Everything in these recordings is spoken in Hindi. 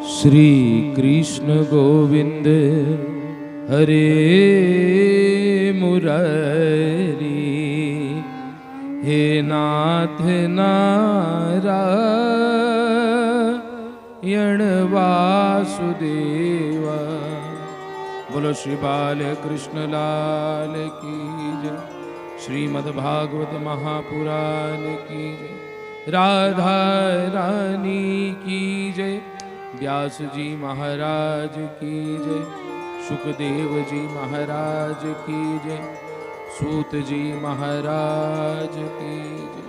श्री कृष्ण गोविंद हरे मुरारी, हे नाथ नारायण वासुदेवा। बोलो श्री बाल कृष्ण लाल की जय। श्रीमद्भागवत महापुराण की जय। राधा रानी की जय। व्यास जी महाराज की जय। सुखदेव जी महाराज की जय। सूत जी महाराज की जय।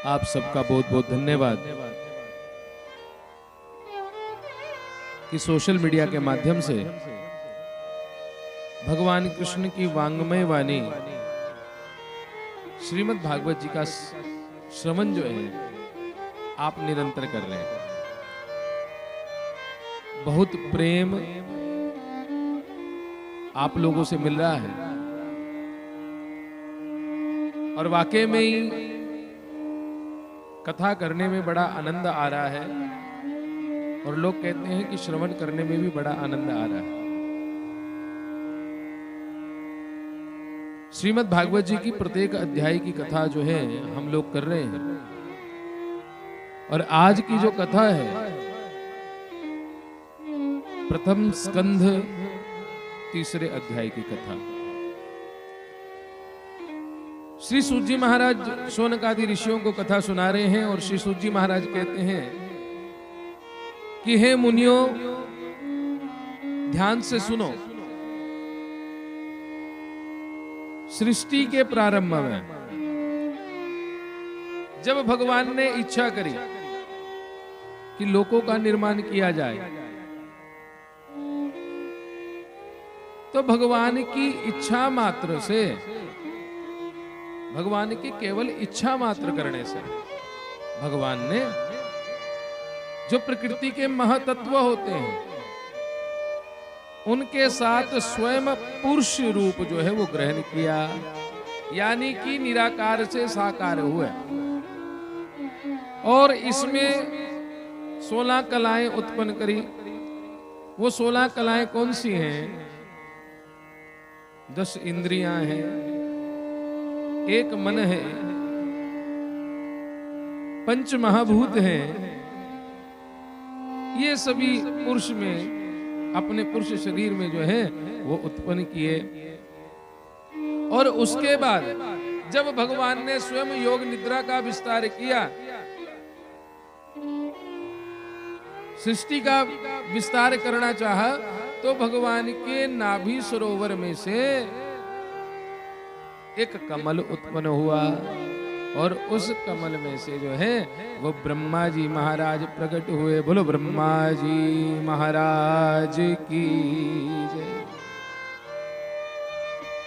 आप सबका बहुत बहुत धन्यवाद कि सोशल मीडिया के माध्यम से भगवान कृष्ण की वांग्मय वाणी श्रीमद् भागवत जी का श्रवण जो है आप निरंतर कर रहे हैं। बहुत प्रेम आप लोगों से मिल रहा है और वाकई में ही कथा करने में बड़ा आनंद आ रहा है और लोग कहते हैं कि श्रवण करने में भी बड़ा आनंद आ रहा है। श्रीमद् भागवत जी की प्रत्येक अध्याय की कथा जो है हम लोग कर रहे हैं और आज की जो कथा है प्रथम स्कंध तीसरे अध्याय की कथा। श्री सूत जी महाराज शौनक आदि ऋषियों को कथा सुना रहे हैं और श्री सूत जी महाराज कहते हैं कि हे मुनियों ध्यान से सुनो। सृष्टि के प्रारंभ में जब भगवान ने इच्छा करी कि लोकों का निर्माण किया जाए तो भगवान की इच्छा मात्र से, भगवान की केवल इच्छा मात्र करने से भगवान ने जो प्रकृति के महतत्व होते हैं उनके साथ स्वयं पुरुष रूप जो है वो ग्रहण किया, यानी कि निराकार से साकार हुए और इसमें 16 कलाएं उत्पन्न करी। वो 16 कलाएं कौन सी हैं? 10 इंद्रियां हैं, एक मन है, 5 महाभूत हैं। ये सभी पुरुष में अपने पुरुष शरीर में जो है वो उत्पन्न किए और उसके बाद जब भगवान ने स्वयं योग निद्रा का विस्तार किया, सृष्टि का विस्तार करना चाहा तो भगवान के नाभि सरोवर में से एक कमल उत्पन्न हुआ और उस कमल में से जो है वो ब्रह्मा जी महाराज प्रकट हुए। बोलो ब्रह्मा जी महाराज की जय।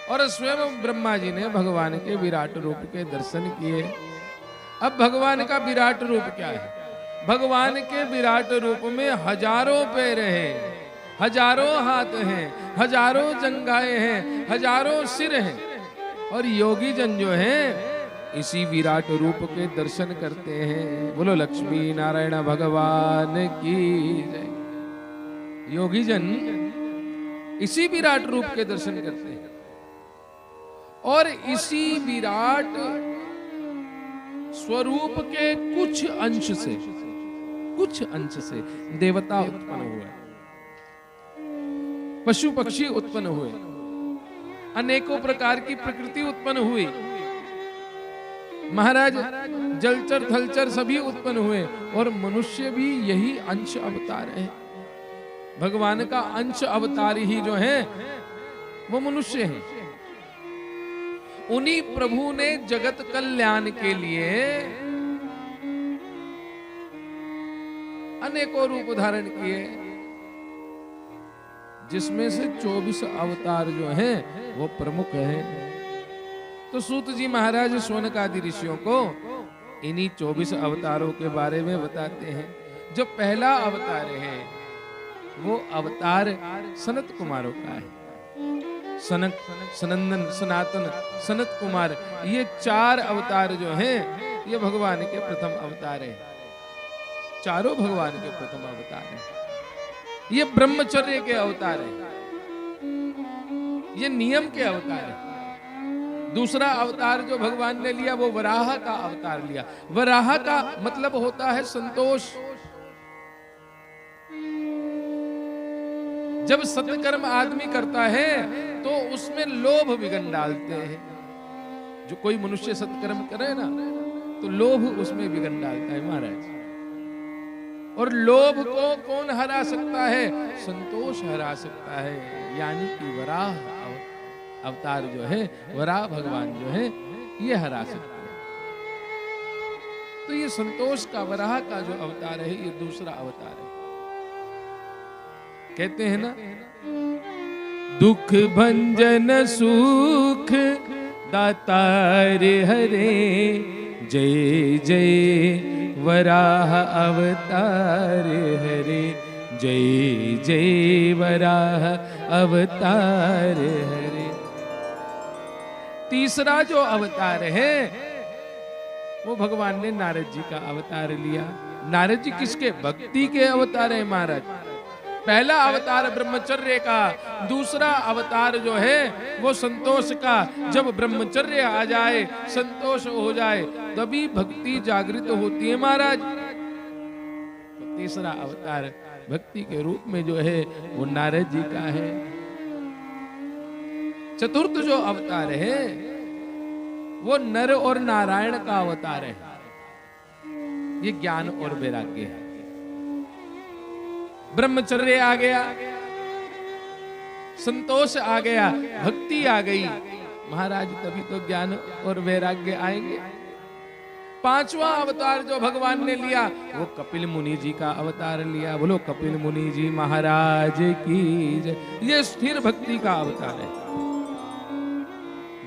और स्वयं ब्रह्मा जी ने भगवान के विराट रूप के दर्शन किए। अब भगवान का विराट रूप क्या है? भगवान के विराट रूप में हजारों पैर हैं, हजारों हाथ हैं, हजारों जंघाएं हैं, हजारों सिर हैं और योगी जन जो हैं इसी विराट रूप के दर्शन करते हैं। बोलो लक्ष्मी नारायण भगवान की जय। योगी जन इसी विराट रूप के दर्शन करते हैं और इसी विराट स्वरूप के कुछ अंश से देवता उत्पन्न हुए, पशु पक्षी उत्पन्न हुए, अनेकों प्रकार की प्रकृति उत्पन्न हुई, महाराज जलचर थलचर सभी उत्पन्न हुए और मनुष्य भी यही अंश अवतार है। भगवान का अंश अवतार ही जो है वो मनुष्य है। उन्हीं प्रभु ने जगत कल्याण के लिए अनेकों रूप धारण किए, जिसमें से 24 अवतार जो हैं वो प्रमुख हैं। तो सूत जी महाराज शौनक आदि ऋषियों को इन्हीं 24 अवतारों के बारे में बताते हैं। जो पहला अवतार है वो अवतार सनत कुमारों का है। सनक, सनंदन, सनातन, सनत कुमार, ये 4 अवतार जो हैं ये भगवान के प्रथम अवतार हैं। चारों भगवान के प्रथम अवतार हैं। ये ब्रह्मचर्य के अवतार हैं, ये नियम के अवतार हैं। दूसरा अवतार जो भगवान ने लिया वो वराह का अवतार लिया। वराह का मतलब होता है संतोष। जब सत्कर्म आदमी करता है तो उसमें लोभ विघन डालते हैं। जो कोई मनुष्य सत्कर्म करे ना तो लोभ उसमें विघन डालता है महाराज। और लोभ को कौन हरा सकता है? संतोष हरा सकता है। यानी कि वराह अवतार जो है, वराह भगवान जो है, ये हरा सकता है। तो ये संतोष का, वराह का जो अवतार है, ये दूसरा अवतार है। कहते हैं ना, दुख भंजन सुख दातार हरे, जय जय वराह अवतार हरे, जय जय वराह अवतार हरे। तीसरा जो अवतार है वो भगवान ने नारद जी का अवतार लिया। नारद जी किसके? भक्ति के अवतार है महाराज। पहला अवतार ब्रह्मचर्य का, दूसरा अवतार जो है वो संतोष का। जब ब्रह्मचर्य आ जाए, संतोष हो जाए, तभी भक्ति जागृत होती है महाराज। तो तीसरा अवतार भक्ति के रूप में जो है वो नारद जी का है। चतुर्थ जो अवतार है वो नर और नारायण का अवतार है। ये ज्ञान और वैराग्य है। ब्रह्मचर्य आ गया, संतोष आ गया, भक्ति आ गई महाराज, तभी तो ज्ञान और वैराग्य आएंगे। पांचवा अवतार जो भगवान ने लिया वो कपिल मुनि जी का अवतार लिया। बोलो कपिल मुनि जी महाराज की जय। ये स्थिर भक्ति का अवतार है।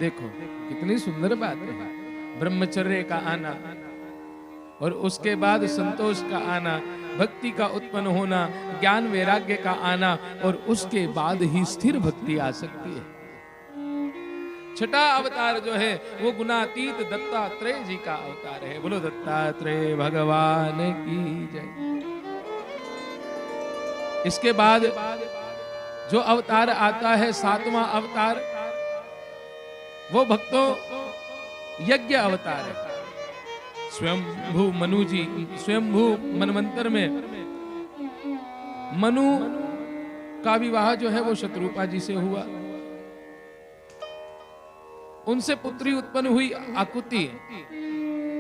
देखो कितनी सुंदर बात है। ब्रह्मचर्य का आना और उसके बाद संतोष का आना, भक्ति का उत्पन्न होना, ज्ञान वैराग्य का आना, और उसके बाद ही स्थिर भक्ति आ सकती है। छठा अवतार जो है वो गुणातीत दत्तात्रेय जी का अवतार है। बोलो दत्तात्रेय भगवान की जय। इसके बाद जो अवतार आता है, सातवां अवतार, वो भक्तों यज्ञ अवतार है। स्वयंभू मनु जी, स्वयंभू मनवंतर में मनु का विवाह जो है वो शत्रुपा जी से हुआ। उनसे पुत्री उत्पन्न हुई आकुति।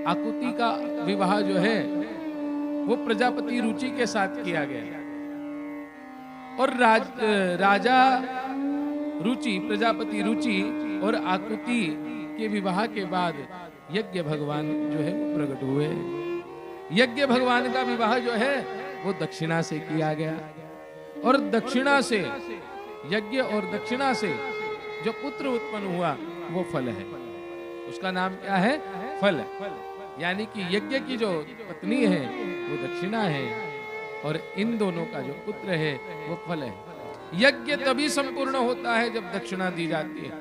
आकुति का विवाह जो है वो प्रजापति रुचि के साथ किया गया। और राजा रुचि, प्रजापति रुचि और आकुति के विवाह के बाद यज्ञ भगवान जो है वो प्रकट हुए। यज्ञ भगवान का विवाह जो है वो दक्षिणा से किया गया। और दक्षिणा से, यज्ञ और दक्षिणा से जो पुत्र उत्पन्न हुआ वो फल है। उसका नाम क्या है? फल। यानी कि यज्ञ की जो पत्नी है वो दक्षिणा है, और इन दोनों का जो पुत्र है वो फल है। यज्ञ तभी संपूर्ण होता है जब दक्षिणा दी जाती है,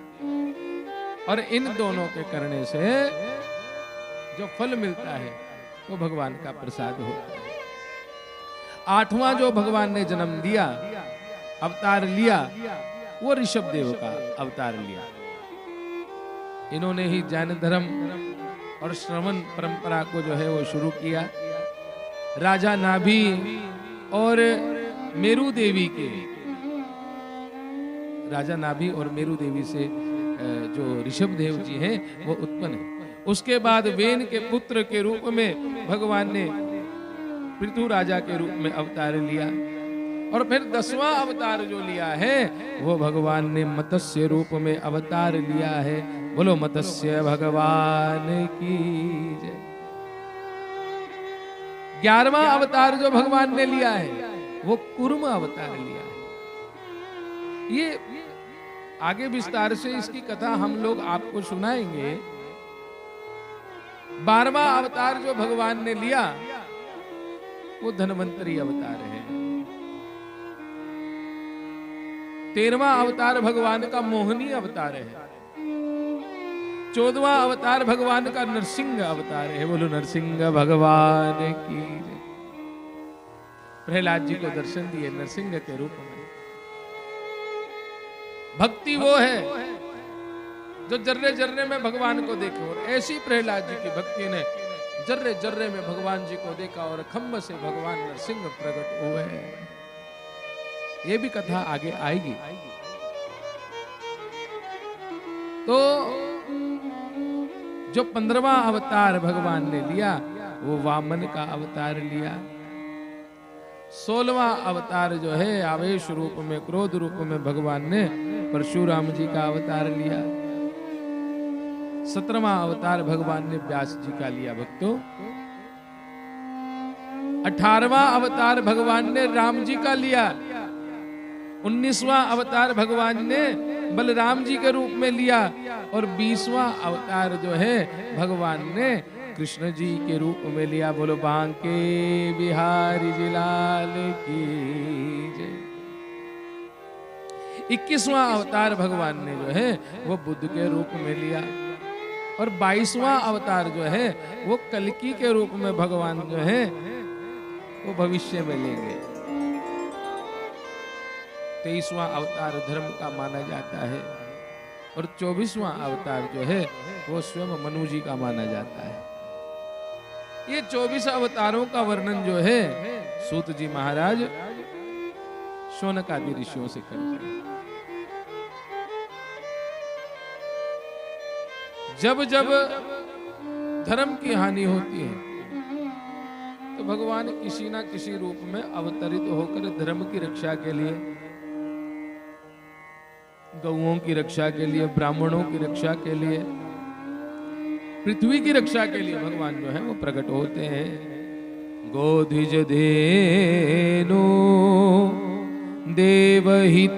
और इन दोनों के करने से जो फल मिलता है वो भगवान का प्रसाद होता है। आठवां जो भगवान ने जन्म दिया, अवतार लिया, वो ऋषभ देव का अवतार लिया। इन्होंने ही जैन धर्म और श्रवण परंपरा को जो है वो शुरू किया। राजा नाभि और मेरु देवी के, राजा नाभि और मेरु देवी से जो ऋषभ देव जी हैं वो उत्पन्न है। उसके बाद वेन के पुत्र के रूप में भगवान ने पृथु राजा के रूप में अवतार लिया। और फिर 10वां अवतार जो लिया है वो भगवान ने मत्स्य रूप में अवतार लिया है। बोलो मत्स्य भगवान की जय। 11वां अवतार जो भगवान ने लिया है वो कूर्म अवतार लिया है। ये आगे विस्तार से इसकी कथा हम लोग आपको सुनाएंगे। 12वां अवतार जो भगवान ने लिया वो धन्वंतरी अवतार है। 13वां अवतार भगवान का मोहिनी अवतार है। 14वां अवतार भगवान का नरसिंह अवतार है। बोलो नरसिंह भगवान की। प्रहलाद जी को दर्शन दिए नरसिंह के रूप में। भक्ति वो है जो जर्रे जर्रे में भगवान को देखे, और ऐसी प्रहलाद जी की भक्ति ने जर्रे जर्रे में भगवान जी को देखा और खम्भ से भगवान नरसिंह प्रकट हुए। ये भी कथा आगे आएगी। तो जो 15वां अवतार भगवान ने लिया वो वामन का अवतार लिया। 16वां अवतार जो है आवेश रूप में, क्रोध रूप में भगवान ने परशुराम जी का अवतार लिया। 17वां अवतार भगवान ने व्यास जी का लिया भक्तों। 18वां अवतार भगवान ने राम जी का लिया। 19वां अवतार भगवान ने बलराम जी के रूप में लिया। और 20वां अवतार जो है भगवान ने कृष्ण जी के रूप में लिया। बोलो बांके बिहारी जी लाल की जय। 21वां अवतार भगवान ने जो है वो बुद्ध के रूप में लिया। और 22वां अवतार जो है वो कल्कि के रूप में भगवान जो है वो भविष्य में लेंगे। 23वां अवतार धर्म का माना जाता है। और 24वां अवतार जो है वो स्वयं मनु जी का माना जाता है। ये 24 अवतारों का वर्णन जो है सूत जी महाराज शौनक आदि ऋषियों से करते हैं। जब जब धर्म की हानि होती है तो भगवान किसी ना किसी रूप में अवतरित होकर धर्म की रक्षा के लिए, गौओं की रक्षा के लिए, ब्राह्मणों की रक्षा के लिए, पृथ्वी की रक्षा के लिए भगवान जो है वो प्रकट होते हैं। गोधिज धेनु देवहितकारी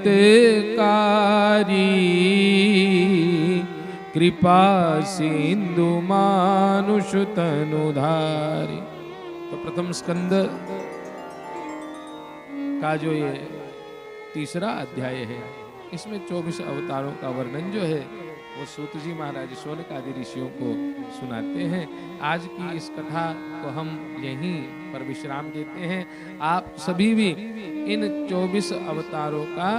कृपा सिंधु मानुष तनुधारी। तो प्रथम स्कंद का जो ये तीसरा अध्याय है इसमें 24 अवतारों का वर्णन जो है वो सूत जी महाराज शौनक आदि ऋषियों को सुनाते हैं। आज की इस कथा को हम यहीं पर विश्राम देते हैं। आप सभी भी इन 24 अवतारों का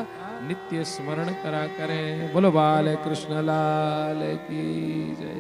नित्य स्मरण करा करें। बोलो बाल कृष्ण लाल की जय।